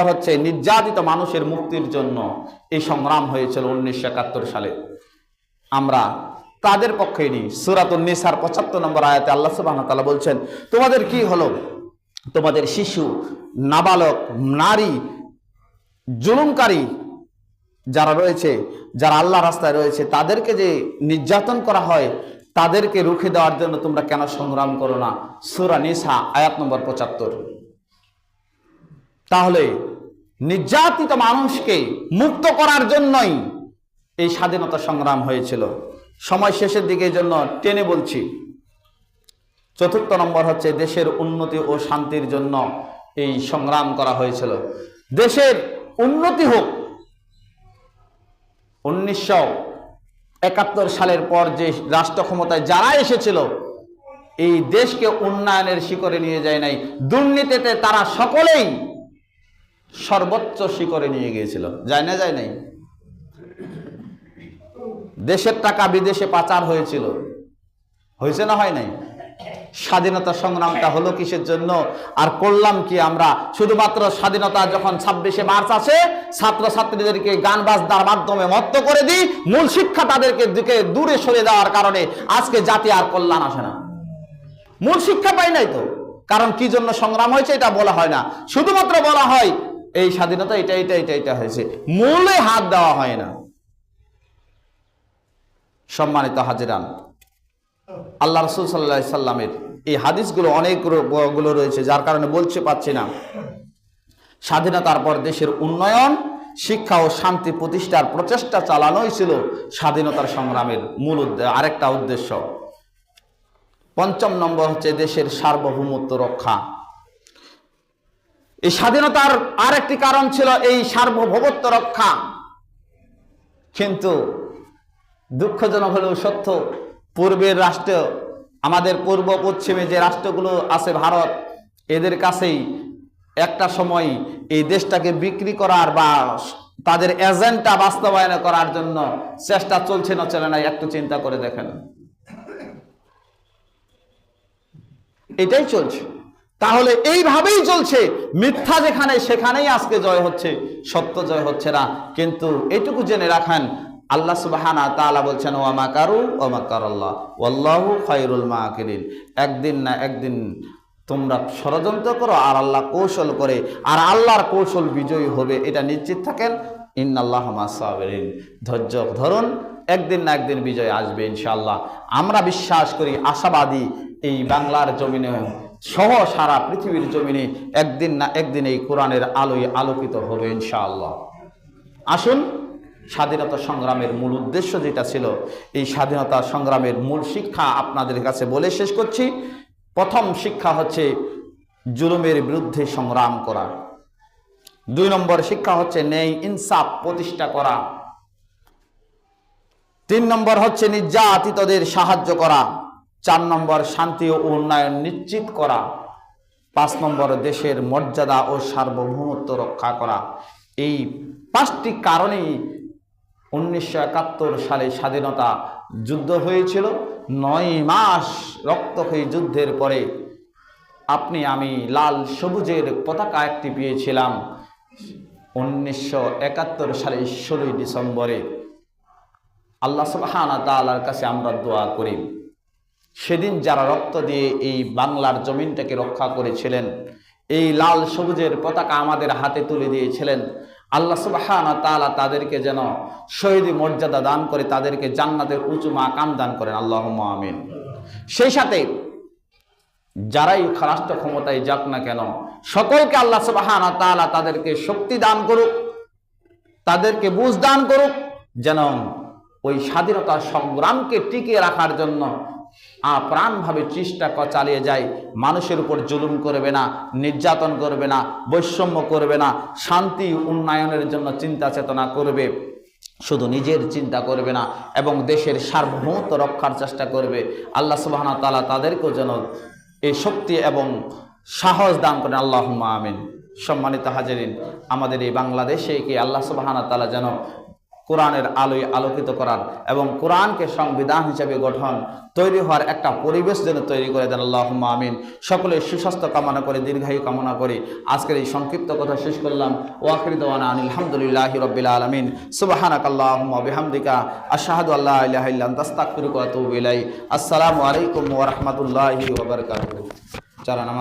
হচ্ছে নির্যাতিত মানুষের মুক্তির জন্য এই সংগ্রাম হয়েছিল 1971 সালে। আমরা তাদের পক্ষে নিই। সূরাতুন নিসার 75 নম্বর আয়াতে আল্লাহ সুবহানাহু ওয়া তাআলা বলছেন, তোমাদের কি হলো, তোমাদের শিশু, নাবালক, নারী, জুলুমকারী যারা রয়েছে, যারা আল্লাহ রাস্তায় রয়েছে, তাদেরকে যে নির্যাতন করা হয়, তাদেরকে রুখে দেওয়ার জন্য তোমরা কেন সংগ্রাম করো না? সূরা নিসা আয়াত নম্বর 75। তাহলে নির্যাতিত মানুষকে মুক্ত করার জন্যই এই স্বাধীনতা সংগ্রাম হয়েছিল। সময় শেষের দিকে এই জন্য টেনে বলছি। চতুর্থ নম্বর হচ্ছে দেশের উন্নতি ও শান্তির জন্য এই সংগ্রাম করা হয়েছিল। দেশের উন্নতি হোক। 1971 সালের পর যে রাষ্ট্র ক্ষমতায় যারা এসেছিল, এই দেশকে উন্নয়নের শিখরে নিয়ে যায় নাই, দুর্নীতিতে তারা সকলেই সর্বোচ্চ শিখরে নিয়ে গিয়েছিল। যায় না? যায় নাই? দেশের টাকা বিদেশে পাচার হয়েছিল, হয়েছে না হয় নাই? স্বাধীনতা সংগ্রামটা হলো কিসের জন্য, আর করলাম কি আমরা? শুধুমাত্র স্বাধীনতা যখন 26শে মার্চ আসে, ছাত্রছাত্রীদেরকে গান বাজনার মাধ্যমে মত্ত করে দিই, মূল শিক্ষা তাদেরকে দিকে দূরে সরে দেওয়ার কারণে আজকে জাতি আর কল্যাণ আসে না। মূল শিক্ষা পাই নাই তো। কারণ কি জন্য সংগ্রাম হয়েছে এটা বলা হয় না, শুধুমাত্র বলা হয় এই স্বাধীনতা এটা এটা এটা এটা হয়েছে, মূলে হাত দেওয়া হয় না। সম্মানিত হাজিরান, আল্লাহ রাসূল সাল্লাল্লাহু আলাইহি সাল্লামের এই হাদিসগুলো অনেকগুলো রয়েছে, যার কারণে বলতে পারছি না। স্বাধীনতার পর দেশের উন্নয়ন, শিক্ষা ও শান্তি প্রতিষ্ঠার প্রচেষ্টা চালানোই ছিল স্বাধীনতার সংগ্রামের মূল আরেকটা উদ্দেশ্য। পঞ্চম নম্বর হচ্ছে দেশের সার্বভৌমত্ব রক্ষা। এই স্বাধীনতার আরেকটি কারণ ছিল এই সার্বভৌমত্ব রক্ষা। কিন্তু দুঃখজনক হলেও সত্য, পূর্বের রাষ্ট্র, আমাদের পূর্ব পশ্চিমে যে রাষ্ট্রগুলো আছে, ভারত, এদের কাছেই একটা সময় এই দেশটাকে বিক্রি করার বা তাদের এজেন্ডা বাস্তবায়ন করার জন্য চেষ্টা চলছে না চলে না, একটু চিন্তা করে দেখেন। এটাই চলছে। তাহলে এইভাবেই চলছে, মিথ্যা যেখানে সেখানেই আজকে জয় হচ্ছে, সত্য জয় হচ্ছে না। কিন্তু এইটুকু জেনে রাখেন, আল্লাহ সুবহানাহু ওয়া তাআলা বলছেন, ওয়া মাকারু ওয়া মাকারাল্লাহ ওয়াল্লাহু খায়রুল মাকিরিন। একদিন না একদিন তোমরা ষড়যন্ত্র করো আর আল্লাহ কৌশল করে, আর আল্লাহর কৌশল বিজয়ী হবে, এটা নিশ্চিত থাকেন। ইন্নাল্লাহা মা'আস সাবিরিন। ধৈর্য ধরুন, একদিন না একদিন বিজয় আসবে ইনশাআল্লাহ। আমরা বিশ্বাস করি, আশাবাদী, এই বাংলার জমিনে সহ সারা পৃথিবীর জমিনে একদিন না একদিন এই কোরআনের আলোয় আলোকিত হবে ইনশাআল্লাহ। আসুন, স্বাধীনতা সংগ্রামের মূল উদ্দেশ্য যেটা ছিল, এই স্বাধীনতা সংগ্রামের মূল শিক্ষা আপনাদের কাছে বলে শেষ করছি। প্রথম শিক্ষা হচ্ছে জুলুমের বিরুদ্ধে সংগ্রাম করা। 2 নম্বর শিক্ষা হচ্ছে ন্যায় ইনসাফ প্রতিষ্ঠা করা। 3 নম্বর হচ্ছে নির্যাতিতদের সাহায্য করা। 4 নম্বর শান্তি ও উন্নয়ন নিশ্চিত করা। 5 নম্বর দেশের মর্যাদা ও সার্বভৌমত্ব রক্ষা করা। এই 5টি কারণেই 1971 সালে স্বাধীনতা যুদ্ধ হয়েছিল। 9 মাস রক্তক্ষয়ী যুদ্ধের পরে আপনি আমি লাল সবুজের পতাকা একটি পেয়েছিলাম 1971 সালে 16 ডিসেম্বরে। আল্লাহ সুবহানাহু ওয়া তাআলার কাছে আমরা দোয়া করি, সেদিন যারা রক্ত দিয়ে এই বাংলার জমিনটাকে রক্ষা করেছিলেন, এই লাল সবুজের পতাকা আমাদের হাতে তুলে দিয়েছিলেন, আল্লাহ সুবহানাহু ওয়া তাআলা তাদেরকে যেন শহীদি মর্যাদা দান করে, তাদেরকে জান্নাতের উঁচু মাকাম দান করেন, আল্লাহুম্মা আমিন। সেই সাথে যারাই রাষ্ট্র ক্ষমতায় যাক না কেন, সকলকে আল্লাহ সুবহানাহু ওয়া তাআলা তাদেরকে শক্তি দান করুক, তাদেরকে বুঝ দান করুক, যেন ওই স্বাধীনতা সংগ্রামকে টিকিয়ে রাখার জন্য প্রাণভাবে চেষ্টা চালিয়ে যায়। মানুষের উপর জুলুম করবে না, নির্যাতন করবে না, বৈষম্য করবে না, শান্তি উন্নয়নের জন্য চিন্তা চেতনা করবে, শুধু নিজের চিন্তা করবে না এবং দেশের সার্বভৌমত্ব রক্ষার চেষ্টা করবে। আল্লাহ সুবহানাহু ওয়া তাআলা তাদেরকেও যেন এই শক্তি এবং সাহস দান করেন, আল্লাহুম্মা আমিন। সম্মানিত হাজিরিন, আমাদের এই বাংলাদেশে কি আল্লাহ সুবহানাহু ওয়া তাআলা যেন কোরআনের আলোয় আলোকিত করার এবং কোরআনকে সংবিধান হিসেবে গঠন তৈরি হওয়ার একটা পরিবেশ যেন তৈরি করে দেন আল্লাহুম্মা আমিন। সকলের সুস্বাস্থ্য কামনা করে, দীর্ঘায়ু কামনা করে আজকের এই সংক্ষিপ্ত কথা শেষ করলাম। ওয়া আখিরু দাওয়ানা আনিল হামদুলিল্লাহি রাব্বিল আলামিন। সুবহানাকাল্লাহুম্মা ওয়া বিহামদিকা আশহাদু আল্লা ইলাহা ইল্লা আনতা আস্তাগফিরুকা ওয়া আতুবু ইলাইক। আসসালামু আলাইকুম ওয়া রাহমাতুল্লাহি ওয়া বারাকাতুহু। যারা নামাজ